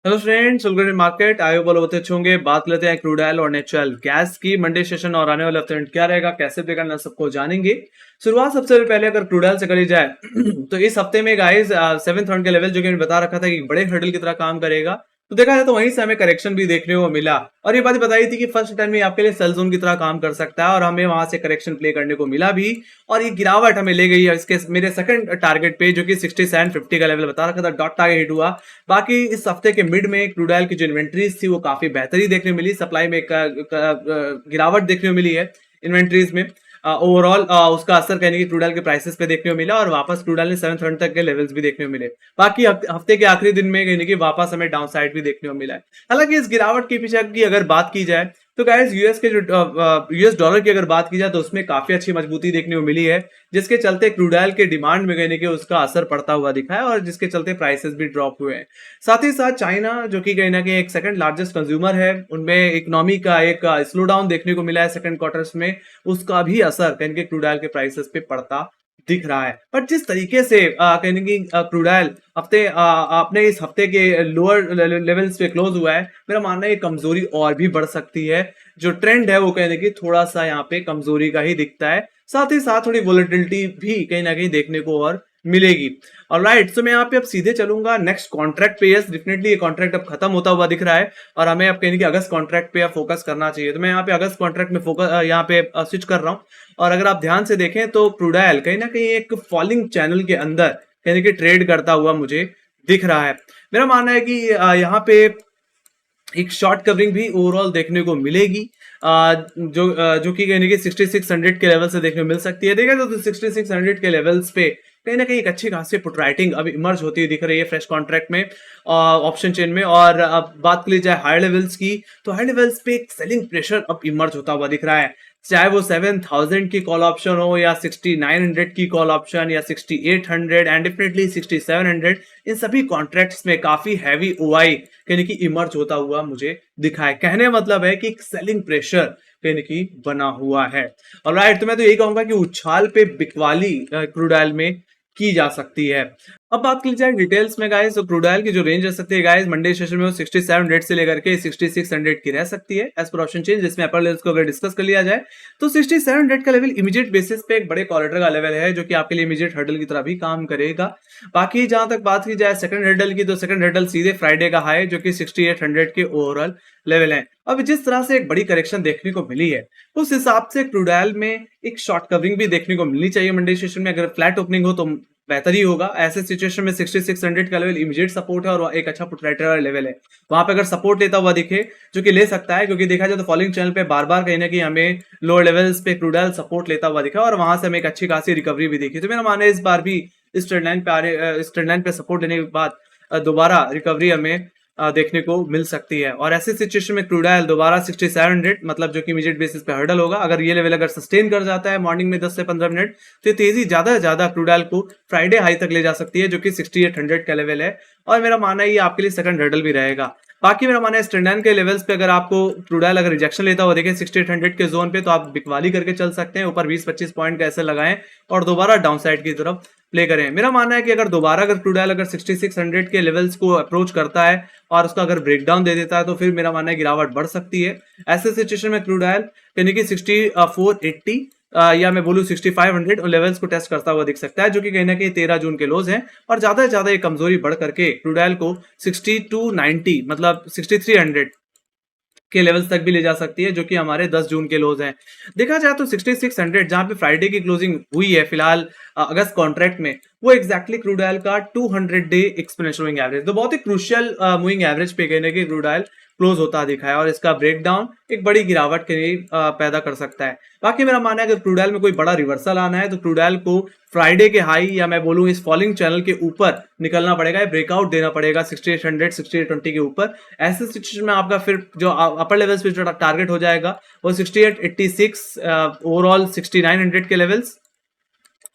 Hello friends, welcome to market. आए बोलो होते अच्छे होंगे। बात लेते हैं क्रूड ऑयल और नेचुरल गैस की। मंडे सेशन और आने वाले हफ्ते में क्या रहेगा, कैसे प्ले करना, सबको जानेंगे। शुरुआत सबसे पहले अगर क्रूड ऑयल से करी जाए तो इस हफ्ते में गाइस 7th के लेवल जो कि मैंने बता रखा था कि बड़े हर्डल की तरह काम करेगा, तो देखा जाए तो वहीं से हमें करेक्शन भी देखने को मिला। और ये बात बताई थी कि फर्स्ट टाइम में आपके लिए सेल जोन की तरह काम कर सकता है और हमें वहां से करेक्शन प्ले करने को मिला भी। और ये गिरावट हमें ले गई है इसके मेरे सेकंड टारगेट पे, जो कि 6750 का लेवल बता रखा था, डॉट टारगेट हिट हुआ। बाकी इस हफ्ते के मिड में क्रूड ऑयल की जो इन्वेंट्रीज थी वो काफी बेहतरी देखने को मिली। सप्लाई में गिरावट देखने को मिली है इन्वेंट्रीज में। ओवरऑल उसका असर कहने की क्रूड ऑयल के प्राइसेस पे देखने को मिला और वापस क्रूड ऑयल ने 700 तक के लेवल्स भी देखने को मिले। बाकी हफ्ते के आखिरी दिन में कहने की वापस हमें डाउन साइड भी देखने को मिला है। हालांकि इस गिरावट के पीछे की अगर बात की जाए तो गाइस यूएस के जो यूएस डॉलर की अगर बात की जाए तो उसमें काफी अच्छी मजबूती देखने को मिली है, जिसके चलते क्रूड ऑयल के डिमांड में कहने के उसका असर पड़ता हुआ दिखा है और जिसके चलते प्राइसेस भी ड्रॉप हुए हैं। साथ ही साथ चाइना जो कि कहीं ना कहीं एक सेकंड लार्जेस्ट कंज्यूमर है, उनमें इकोनॉमी का एक स्लो डाउन देखने को मिला है सेकंड क्वार्टर्स में। उसका भी असर कहीं क्रूड ऑयल के प्राइसेस पे पड़ता दिख रहा है। पर जिस तरीके से कहने की क्रूड ऑयल हफ्ते अपने इस हफ्ते के लोअर लेवल्स पे क्लोज हुआ है, मेरा मानना है ये कमजोरी और भी बढ़ सकती है। जो ट्रेंड है वो कहने की थोड़ा सा यहाँ पे कमजोरी का ही दिखता है। साथ ही साथ थोड़ी वोलेटिलिटी भी कहीं ना कहीं देखने को और मिलेगी। ऑलराइट, तो मैं यहाँ पे अब सीधे चलूंगा नेक्स्ट कॉन्ट्रैक्ट पे। यस, डेफिनेटली ये कॉन्ट्रैक्ट अब खत्म होता हुआ दिख रहा है और हमें अब कहने की अगस्त कॉन्ट्रैक्ट पे अब फोकस करना चाहिए। तो मैं यहाँ पे अगस्त कॉन्ट्रैक्ट में फोकस यहाँ पे स्विच कर रहा हूँ। और अगर आप ध्यान से देखें तो क्रूड ऑयल कहीं ना कहीं एक फॉलिंग चैनल के अंदर कहने की ट्रेड करता हुआ मुझे दिख रहा है। मेरा मानना है कि यहाँ पे एक शॉर्ट कवरिंग भी ओवरऑल देखने को मिलेगी, जो कि कहने की 6600 के लेवल से देखने को मिल सकती है। देखा तो 6600 के लेवल्स पे कहीं ना कहीं एक अच्छी खासी पुट राइटिंग अब इमर्ज होती हुई दिख रही है फ्रेश कॉन्ट्रैक्ट में, ऑप्शन चेन में। और अब बात कर ली जाए हाई लेवल्स की, तो हाई लेवल्स पे एक सेलिंग प्रेशर अब इमर्ज होता हुआ दिख रहा है। चाहे वो 7000 की कॉल ऑप्शन हो या 6900 की कॉल ऑप्शन या 6800 एंड डेफिनेटली 6700, इन सभी कॉन्ट्रैक्ट्स में काफी हैवी ओआई कहने की इमर्ज होता हुआ मुझे दिखा है। कहने मतलब है कि सेलिंग प्रेशर कहने की बना हुआ है। ऑलराइट, तो मैं तो यही कहूंगा कि उछाल पे बिकवाली क्रूड ऑयल में की जा सकती है। अब बात की जाए डिटेल्स में गाइस, तो क्रूड ऑयल की जो रेंज रह सकती है गाइस मंडे सेशन में वो 6700 से लेकर के 6600 की रह सकती है एज पर ऑप्शन चेंज। जिसमें अपर लेवल्स को अगर डिस्कस कर लिया जाए तो 6700 का लेवल इमीडिएट बेसिस पे एक बड़े कॉरिडोर का लेवल है, जो कि आपके लिए इमीडिएट हर्डल की तरह भी काम करेगा। बाकी जहां तक बात की जाए सेकंड हर्डल की, तो सेकंड हर्डल सीधे फ्राइडे का हाई जो कि 6800 के ओवरऑल लेवल है। अब जिस तरह से एक बड़ी करेक्शन देखने को मिली है, उस हिसाब से क्रूड ऑयल में एक शॉर्ट कवरिंग भी देखने को मिलनी चाहिए मंडे सेशन में। अगर फ्लैट ओपनिंग हो तो बेहतर ही होगा। ऐसे सिचुएशन में 6600 का लेवल इमीडिएट सपोर्ट है और एक अच्छा पुटराइटर वाला लेवल है। वहां पे अगर सपोर्ट लेता हुआ दिखे, जो कि ले सकता है, क्योंकि देखा जाए तो फॉलोइंग चैनल पे बार बार कहीं ना कहीं हमें लोअर लेवल्स पे क्रूड ऑयल सपोर्ट लेता हुआ दिखा और वहां से हमें एक अच्छी खासी रिकवरी भी दिखी। तो मेरा मानना है इस बार भी इस ट्रेंड लाइन पे इस ट्रेंड लाइन पे सपोर्ट लेने के बाद दोबारा रिकवरी हमें देखने को मिल सकती है। और ऐसे सिचुएशन में क्रूड ऑयल दोबारा 6700, मतलब जो कि इमीडिएट बेसिस पे हर्डल होगा, अगर ये लेवल अगर सस्टेन कर जाता है मॉर्निंग में 10 से 15 मिनट, तो तेजी ज्यादा से ज्यादा क्रूड ऑयल को फ्राइडे हाई तक ले जा सकती है, जो कि 6800 का लेवल है। और मेरा मानना है ये आपके लिए सेकंड हर्डल भी रहेगा। बाकी मेरा मानना है स्टैंडर्ड के लेवल्स पे अगर आपको क्रूड ऑयल अगर रिजेक्शन लेता हुआ देखें 6800 के जोन पे, तो आप बिकवाली करके चल सकते हैं, ऊपर 20-25 पॉइंट का ऐसे लगाएं और दोबारा डाउन साइड की तरफ प्ले करें। मेरा मानना है कि अगर दोबारा अगर क्रूड ऑयल अगर 6600 के लेवल्स को अप्रोच करता है और उसका अगर ब्रेकडाउन दे देता है, तो फिर मेरा मानना है गिरावट बढ़ सकती है। ऐसे सिचुएशन में क्रूड ऑयल यानी कि 6480 या मैं बोलूं 6500 उन लेवल्स को टेस्ट करता हुआ दिख सकता है, जो कि कहीं ना कहीं 13 जून के लोज हैं। और ज्यादा से ज्यादा ये कमजोरी बढ़ करके क्रूड ऑयल को 6290 मतलब 6300 के लेवल्स तक भी ले जा सकती है, जो कि हमारे 10 जून के लोज हैं। देखा जाए तो 6600 जहां पे फ्राइडे की क्लोजिंग हुई है फिलहाल अगस्त कॉन्ट्रैक्ट में, वो एक्जैक्टली क्रूड ऑयल का 200 डे एक्सपोनेंशियल मूविंग एवरेज, तो बहुत ही क्रूशियल मूविंग एवरेज पे कहने की क्रूड ऑयल क्लोज होता दिखा है और इसका ब्रेकडाउन एक बड़ी गिरावट के लिए पैदा कर सकता है। बाकी मेरा मानना है अगर क्रूड ऑयल में कोई बड़ा रिवर्सल आना है तो क्रूड ऑयल को फ्राइडे के हाई या मैं बोलूं इस फॉलिंग चैनल के ऊपर निकलना पड़ेगा, ब्रेकआउट देना पड़ेगा 6800 6820 के ऊपर। ऐसे सिचुएशन में आपका फिर जो अपर लेवल्स पे जो टारगेट हो जाएगा वो 6886 ओवरऑल 6900 के लेवल्स।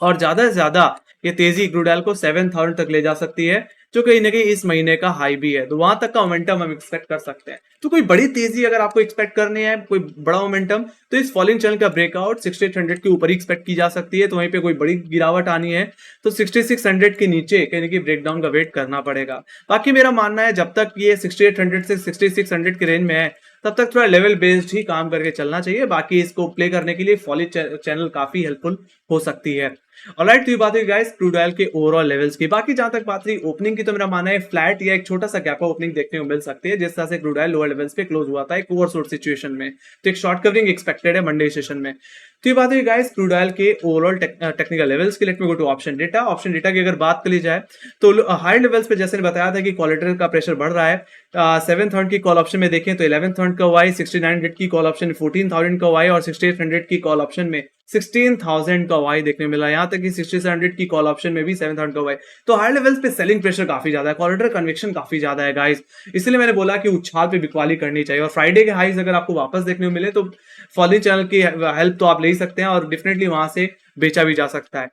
और ज्यादा से ज्यादा ये तेजी क्रूड ऑयल को 7000 तक ले जा सकती है, जो कहीं ना कहीं इस महीने का हाई भी है, तो वहां तक का मोमेंटम हम एक्सपेक्ट कर सकते हैं। तो कोई बड़ी तेजी अगर आपको एक्सपेक्ट करनी है, कोई बड़ा मोमेंटम, तो इस फॉलिंग चैनल का ब्रेकआउट 6800 के ऊपर ही एक्सपेक्ट की जा सकती है। तो वहीं पे कोई बड़ी गिरावट आनी है तो 6600 के नीचे कहीं ना कहीं ब्रेकडाउन का वेट करना पड़ेगा। बाकी मेरा मानना है जब तक ये 6800 से 6600 के रेंज में है तब तक थोड़ा लेवल बेस्ड ही काम करके चलना चाहिए। बाकी इसको प्ले करने के लिए फॉलिंग चैनल काफी हेल्पफुल हो सकती है। ऑलराइट, तो ये बात हुई गाइस क्रूड ऑयल के ओवरऑल लेवल्स की। बाकी जहां तक बात रही ओपनिंग की, तो मेरा मानना है फ्लैट या एक छोटा सा गैप ओपनिंग देखने को मिल सकती है, जिस तरह से क्रूड ऑयल लोअर लेवल्स पे क्लोज हुआ था एक ओवरसोल्ड सिचुएशन में। तो एक शॉर्ट कवरिंग एक्सपेक्टेड है मंडे सेशन में। तो ये बात हुई गाइस क्रूड ऑयल के ओवरऑल टेक्निकल लेवल्स की। Let me go to option data. Option data की अगर बात कर ली जाए तो हाई लेवल्स पे जैसे बताया था कि कॉलेटर का प्रेशर बढ़ रहा है। 7th की कॉल ऑप्शन में देखें तो 11th का वाई, 6900 की कॉल ऑप्शन 14,000 का वाई और 6800 की कॉल ऑप्शन में 16,000 का वाई देखने मिला। यहाँ तक कि 6700 की कॉल ऑप्शन में भी 7,000 का वाई। तो हाई लेवल्स पे सेलिंग प्रेशर काफी ज्यादा है, कॉलेटर कन्विक्शन काफी ज्यादा है गाइस। इसलिए मैंने बोला कि उछाल पे बिकवाली करनी चाहिए। और फ्राइडे के हाईज अगर आपको वापस देखने को मिले तो फॉलिंग चैनल की हेल्प तो आप ले ही सकते हैं और डेफिनेटली वहां से बेचा भी जा सकता है।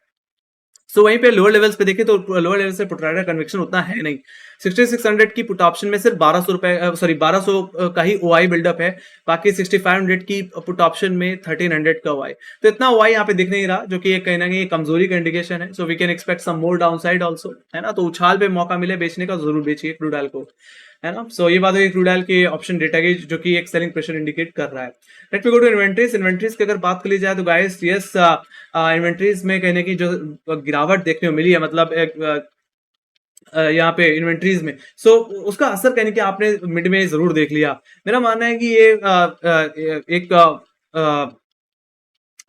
सो वहीं पे लोअर लेवल्स पे देखें तो लोअर लेवल से पुट राइडर कन्विक्शन उतना है नहीं। 6600 की पुट ऑप्शन में सिर्फ 1200 का ही ओआई बिल्डअप है। बाकी 6500 की पुट ऑप्शन में 1300 का ओआई। तो इतना ओआई यहाँ पे दिख नहीं रहा, जो कि एक कहीं ना कहीं कमजोरी का इंडिकेशन है। So we can expect some more downside also, है ना। तो उछाल पे मौका मिले बेचने का जरूर बेचिए क्रूड ऑयल को, है ना। सो ये बात है क्रूड ऑयल के ऑप्शन डेटा की, जो कि एक सेलिंग प्रेशर इंडिकेट कर रहा है। Let me go to inventories. Inventories की अगर बात कर ली जाए तो गाइस यस, इन्वेंट्रीज में कहने की जो गिरावट देखने को मिली है, मतलब एक यहाँ पे इन्वेंट्रीज में, सो उसका असर कहने की आपने मिड में जरूर देख लिया। मेरा मानना है कि ये एक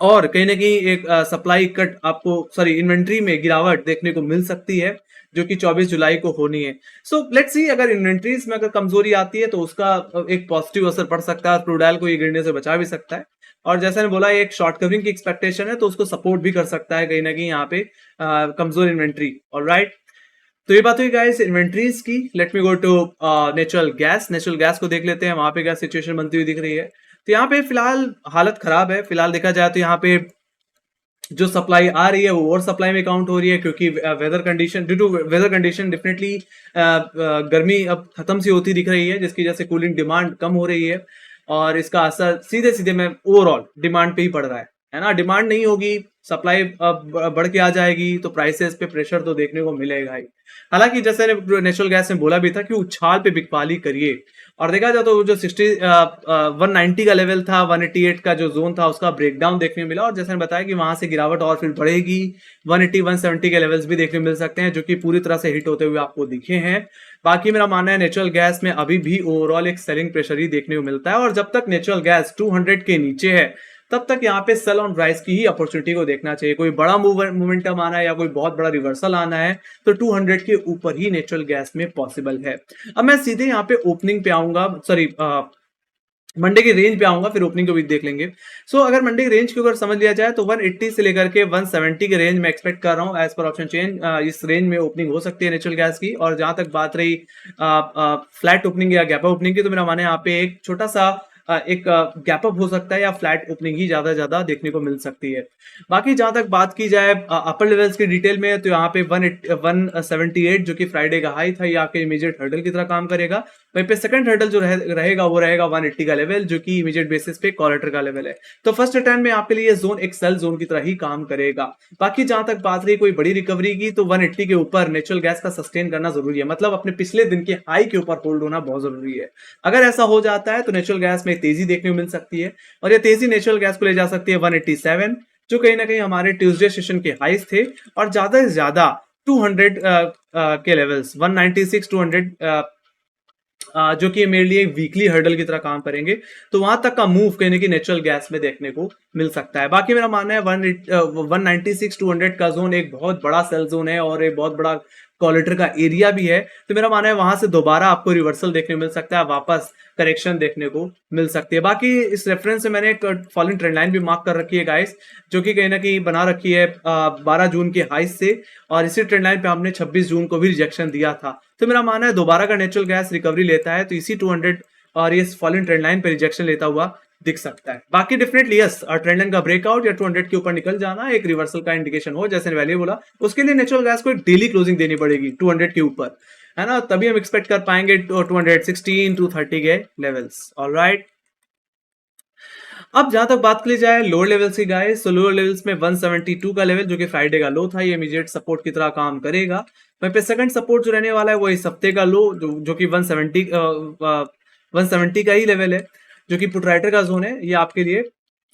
और कहीं ना कहीं एक सप्लाई कट आपको, सॉरी, इन्वेंट्री में गिरावट देखने को मिल सकती है, जो कि 24 जुलाई को होनी है। सो लेट्स सी, अगर इन्वेंट्रीज में अगर कमजोरी आती है तो उसका एक पॉजिटिव असर पड़ सकता है, क्रूड ऑयल को ये गिरने से बचा भी सकता है। और जैसा मैंने बोला एक शॉर्ट कवरिंग की एक्सपेक्टेशन है, तो उसको सपोर्ट भी कर सकता है कहीं ना कहीं यहाँ पे कमजोर इन्वेंट्री। ऑलराइट, तो ये बात हुई गाइस इन्वेंट्रीज की। Let me go to natural gas. Natural gas को देख लेते हैं, वहां पे क्या सिचुएशन बनती हुई दिख रही है। तो यहाँ पे फिलहाल हालत खराब है। फिलहाल देखा जाए तो यहाँ पे जो सप्लाई आ रही है वो ओवर सप्लाई में काउंट हो रही है, क्योंकि weather condition, due to weather condition definitely गर्मी अब खत्म सी होती दिख रही है, जिसकी वजह से कूलिंग डिमांड कम हो रही है। और इसका असर सीधे सीधे में ओवरऑल डिमांड पे ही पड़ रहा है ना। डिमांड नहीं होगी, सप्लाई बढ़ के आ जाएगी तो प्राइसेस पे प्रेशर तो देखने को मिलेगा ही। हालांकि जैसे नेचुरल गैस में बोला भी था कि उछाल पे बिकवाली करिए। और देखा जाए तो जो 190 का लेवल था, 188 का जो जोन था, उसका ब्रेकडाउन देखने को मिला। और जैसे मैंने बताया कि वहां से गिरावट और फिर बढ़ेगी, 180 170 के लेवल्स भी देखने को मिल सकते हैं, जो कि पूरी तरह से हिट होते हुए आपको दिखे हैं। बाकी मेरा मानना है नेचुरल गैस में अभी भी ओवरऑल एक सेलिंग प्रेशर ही देखने को मिलता है। और जब तक नेचुरल गैस 200 के नीचे है तब तक यहाँ पे सेल ऑन राइज की ही अपॉर्चुनिटी को देखना चाहिए। कोई बड़ा मोमेंटम आना है या कोई बहुत बड़ा रिवर्सल आना है तो 200 के ऊपर ही नेचुरल गैस में पॉसिबल है। अब मैं सीधे यहाँ पे ओपनिंग पे आऊंगा, सॉरी मंडे की रेंज पे आऊंगा, फिर ओपनिंग को भी देख लेंगे। सो अगर मंडे की रेंज को अगर समझ लिया जाए तो 180 से लेकर के 170 के रेंज में एक्सपेक्ट कर रहा हूँ एज पर ऑप्शन चेंज। इस रेंज में ओपनिंग हो सकती है नेचुरल गैस की। और जहां तक बात रही फ्लैट ओपनिंग या गैप ओपनिंग की, तो मेरा माने यहाँ पे एक छोटा सा एक गैप अप हो सकता है या फ्लैट ओपनिंग ही ज्यादा देखने को मिल सकती है। बाकी जहां तक बात की जाए अपर लेवल्स की डिटेल में, तो यहाँ पे 178 जो कि फ्राइडे का हाई था, ये आपके इमीडिएट हर्डल की तरह काम करेगा। वहीं पे सेकंड हर्डल जो रहेगा वो रहेगा 180 का लेवल, जो कि इमीडिएट बेसिस पे कॉलेटर का लेवल है। तो फर्स्ट अटेम्प्ट में आपके लिए जोन एक सेल जोन की तरह ही काम करेगा। बाकी जहां तक बात रही कोई बड़ी रिकवरी की, तो 180 के ऊपर नेचुरल गैस का सस्टेन करना जरूरी है, मतलब अपने पिछले दिन के हाई के ऊपर होल्ड होना बहुत जरूरी है। अगर ऐसा हो जाता है तो नेचुरल गैस में तेजी देखने को मिल सकती है, और ये तेजी नेचुरल गैस को ले जा सकती है 187, जो कहीं ना कहीं हमारे ट्यूसडे सेशन के हाईस थे। और ज्यादा से ज्यादा 200 के लेवल्स 196 200 जो कि मेरे लिए वीकली हर्डल की तरह काम करेंगे। तो वहां तक का मूव कहने की नेचुरल गैस में देखने को मिल सकता है। बाकी मेरा मानना है 196 200 का जोन एक बहुत बड़ा सेल जोन है और एक बहुत बड़ा कॉलेटर का एरिया भी है। तो मेरा मानना है वहां से दोबारा आपको रिवर्सल देखने को मिल सकता है, वापस करेक्शन देखने को मिल सकती है। बाकी इस रेफरेंस से मैंने एक फॉलोइंग ट्रेंड लाइन भी मार्क कर रखी है गाइस, जो कि कहीं ना कहीं बना रखी है 12 जून के हाई से। और इसी ट्रेंड लाइन पे हमने 26 जून को भी रिजेक्शन दिया था। तो मेरा मानना है दोबारा का नेचुरल गैस रिकवरी लेता है तो इसी 200 और ये फॉलोइंग ट्रेंड लाइन पे रिजेक्शन लेता हुआ दिख सकता है। बाकी डेफिनेटली यस, ट्रेंड लाइन का ब्रेकआउट या 200 के ऊपर निकल जाना एक रिवर्सल का इंडिकेशन हो, जैसे वैल्यू बोला, उसके लिए नेचुरल गैस को एक डेली क्लोजिंग देनी पड़ेगी 200 के ऊपर, है ना, तभी हम एक्सपेक्ट कर पाएंगे 216 230 के लेवल्स। ऑलराइट, अब जहां तक बात की जाए लोअर लेवल्स की गाइस, तो लोअर लेवल्स में 172 का लेवल जो कि फ्राइडे का लो था, ये इमीडिएट सपोर्ट की तरह काम करेगा। वहीं पे सेकंड सपोर्ट जो रहने वाला है वो इस हफ्ते का लो जो कि 170 का ही लेवल है, जो कि पुट राइटर का जोन है, ये आपके लिए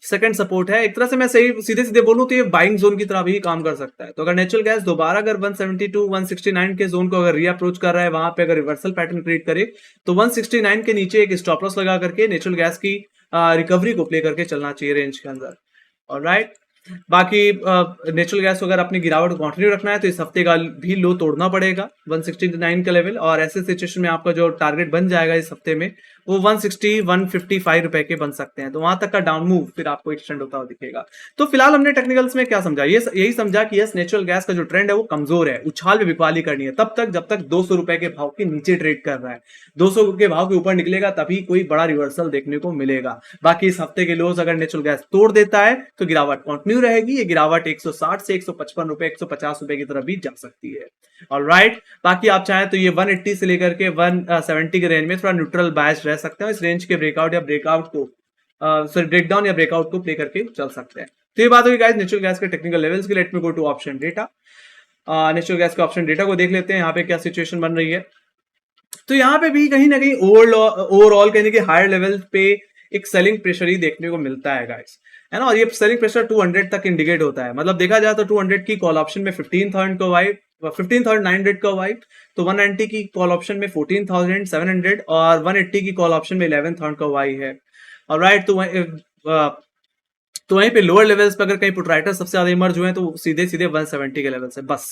सेकंड सपोर्ट है। एक तरह से मैं सही सीधे सीधे बोलूं तो ये बाइंग जोन की तरह भी काम कर सकता है। तो अगर नेचुरल गैस दोबारा अगर 172 169 के जोन को अगर रीअप्रोच कर रहा है, वहां पे अगर रिवर्सल पैटर्न क्रिएट करे, तो 169 के नीचे एक स्टॉप लॉस लगा करके नेचुरल गैस की रिकवरी को प्ले करके चलना चाहिए रेंज के अंदर। ऑलराइट, बाकी नेचुरल गैस को अगर अपनी गिरावट कंटिन्यू रखना है तो इस हफ्ते का भी लो तोड़ना पड़ेगा 169 का लेवल, और ऐसे सिचुएशन में आपका जो टारगेट बन जाएगा इस हफ्ते में वो 160 155 रुपए के बन सकते हैं। तो वहां तक का डाउन मूव फिर आपको एक्सटेंड होता हुआ दिखेगा। तो फिलहाल हमने टेक्निकल्स में क्या समझा, ये यही समझा कि यस, नेचुरल गैस का जो ट्रेंड है वो कमजोर है, उछाल में बिकवाली करनी है तब तक जब तक 200 रुपए के भाव के नीचे ट्रेड कर रहा है। 200 के भाव के ऊपर निकलेगा तभी कोई बड़ा रिवर्सल देखने को मिलेगा। बाकी इस हफ्ते के लोज अगर नेचुरल गैस तोड़ देता है तो गिरावट कंटिन्यू रहेगी, ये गिरावट 160 से 155 रुपए 150 रुपए की तरफ भी जा सकती है। ऑलराइट, बाकी आप चाहें तो ये 180 से लेकर के 170 के रेंज में थोड़ा न्यूट्रल बायस रह सकते हैं, इस रेंज के ब्रेकआउट या ब्रेकआउट को सॉरी ब्रेकडाउन या ब्रेकआउट को प्ले करके चल सकते हैं। तो ये बात होगी गाइस नेचुरल गैस के टेक्निकल लेवल्स की। Let me go to option data. Natural gas के ऑप्शन डेटा को देख लेते हैं, यहाँ पे क्या सिचुएशन बन रही है। तो यहाँ पे भी कहीं ना कहीं ओवरऑल कहने के हायर लेवल पे एक सेलिंग प्रेशर ही देखने को मिलता है गाइस, है ना, और ये सेलिंग प्रेशर 200 तक इंडिकेट होता है। मतलब देखा जाए तो 200 की कॉल ऑप्शन में 15,000 का वाइट 15,900 का वाइट, तो 190 की कॉल ऑप्शन में 14,700 और 180 की कॉल ऑप्शन में 11,000 का वाई है। ऑलराइट, तो वहीं पे लोअर लेवल्स पे अगर कहीं पुट राइटर सबसे ज्यादा इमर्ज हुए हैं तो सीधे सीधे 170 के लेवल से बस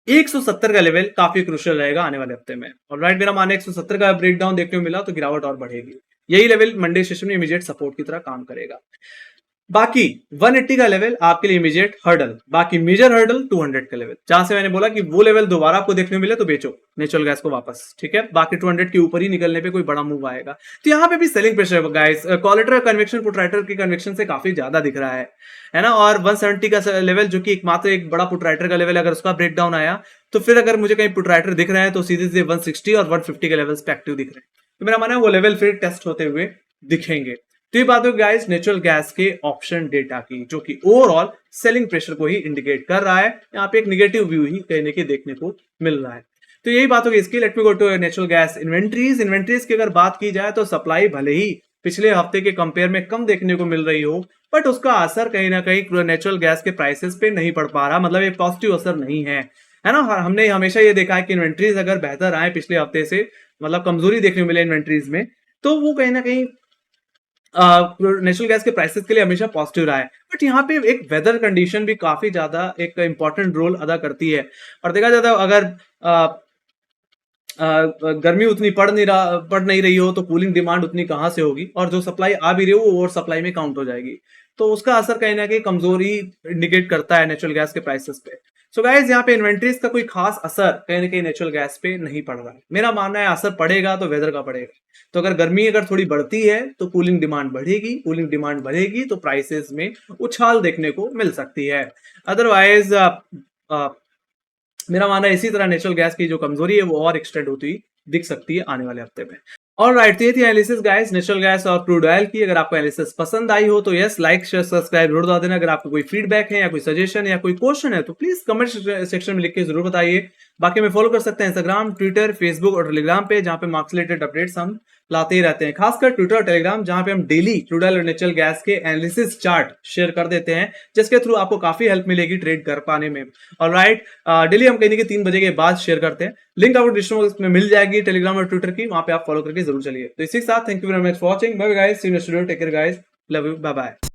170 का लेवल काफी क्रूशियल रहेगा आने वाले हफ्ते में। ऑलराइट, मेरा मानना 170 का ब्रेकडाउन देखने को मिला तो गिरावट और बढ़ेगी। यही लेवल मंडे सेशन में इमीडिएट सपोर्ट की तरह काम करेगा। बाकी 180 का लेवल आपके लिए इमीडिएट हर्डल, बाकी मेजर हर्डल 200 का लेवल, जहां से मैंने बोला कि वो लेवल दोबारा आपको देखने को मिले तो बेचो नेचुरल गैस को वापस, ठीक है। बाकी 200 के ऊपर ही निकलने पे कोई बड़ा मूव आएगा। तो यहाँ पे भी सेलिंग प्रेशर है गाइस, कॉलेटर कन्वेक्शन पुट राइटर की कन्वेक्शन से काफी ज्यादा दिख रहा है ना, और 170 का लेवल जो कि एकमात्र एक बड़ा पुट राइटर का लेवल, अगर उसका ब्रेकडाउन आया तो फिर अगर मुझे कहीं पुट राइटर दिख रहे हैं तो सीधे सीधे 160 और 150 के लेवल्स पे एक्टिव दिख रहे हैं। तो मेरा मानना है वो लेवल फिर टेस्ट होते हुए दिखेंगे। तो ये बात हो गाइस नेचुरल गैस के ऑप्शन डेटा की, जो कि ओवरऑल सेलिंग प्रेशर को ही इंडिकेट कर रहा है। यहाँ पे एक नेगेटिव व्यू ही कहने के देखने को मिल रहा है। तो यही बात होगी इसकी। Let me go to natural gas inventories की अगर बात की जाए तो सप्लाई भले ही पिछले हफ्ते के कंपेयर में कम देखने को मिल रही हो, बट उसका असर कहीं ना कहीं नेचुरल गैस के प्राइसेस पे नहीं पड़ पा रहा, मतलब एक पॉजिटिव असर नहीं है ना। हमने हमेशा ये देखा है कि इन्वेंट्रीज अगर बेहतर आए पिछले हफ्ते से, मतलब कमजोरी देखने को मिले इन्वेंट्रीज में, तो वो कहीं ना कहीं नेचुरल गैस के प्राइसेस के लिए हमेशा पॉजिटिव रहा है। बट यहाँ पे एक वेदर कंडीशन भी काफी ज्यादा एक इंपॉर्टेंट रोल अदा करती है। और देखा जाता है अगर गर्मी उतनी पड़ नहीं रही हो तो कूलिंग डिमांड उतनी कहां से होगी, और जो सप्लाई आ भी रही हो वो ओवर सप्लाई में काउंट हो जाएगी। तो उसका असर कहीं ना कहीं कमजोरी इंडिकेट करता है नेचुरल गैस के प्राइसेस पे। सो गाइस यहाँ पे इन्वेंट्रीज का कोई खास असर कहीं ना कहीं नेचुरल गैस पे नहीं पड़ रहा है। मेरा मानना है असर पड़ेगा तो वेदर का पड़ेगा। तो अगर गर्मी अगर थोड़ी बढ़ती है तो कूलिंग डिमांड बढ़ेगी, कूलिंग डिमांड बढ़ेगी तो प्राइसेस में उछाल देखने को मिल सकती है। अदरवाइज मेरा मानना है इसी तरह नेचुरल गैस की जो कमजोरी है वो और एक्सटेंड होती दिख सकती है आने वाले हफ्ते में। ऑलराइट, तो ये थी एनालिसिस गाइस नेचुरल गैस और क्रूड ऑयल की। अगर आपको एनालिसिस पसंद आई हो तो यस लाइक शेयर सब्सक्राइब जरूर बता देना। अगर आपको कोई फीडबैक है या कोई सजेशन या कोई क्वेश्चन है तो प्लीज कमेंट सेक्शन में लिख के जरूर बताइए। बाकी में फॉलो कर सकते हैं इंस्टाग्राम, ट्विटर, फेसबुक और टेलीग्राम पे, जहां पे मार्क्स रिलेटेड अपडेट्स हम लाते ही रहते हैं। खासकर ट्विटर और टेलीग्राम जहां पे हम डेली क्रूड ऑयल और नेचुरल गैस के एनालिसिस चार्ट शेयर कर देते हैं, जिसके थ्रू आपको काफी हेल्प मिलेगी ट्रेड कर पाने में। ऑलराइट, डेली हम कहीं 3 बजे के बाद शेयर करते हैं। लिंक आपको डिस्क्रिप्शन में मिल जाएगी टेलीग्राम और ट्विटर की, वहां पे आप फॉलो करके जरूर चलिए। तो इसी के साथ thank you very much for watching. Bye guys, see you in the studio, take care guys, love you, bye bye.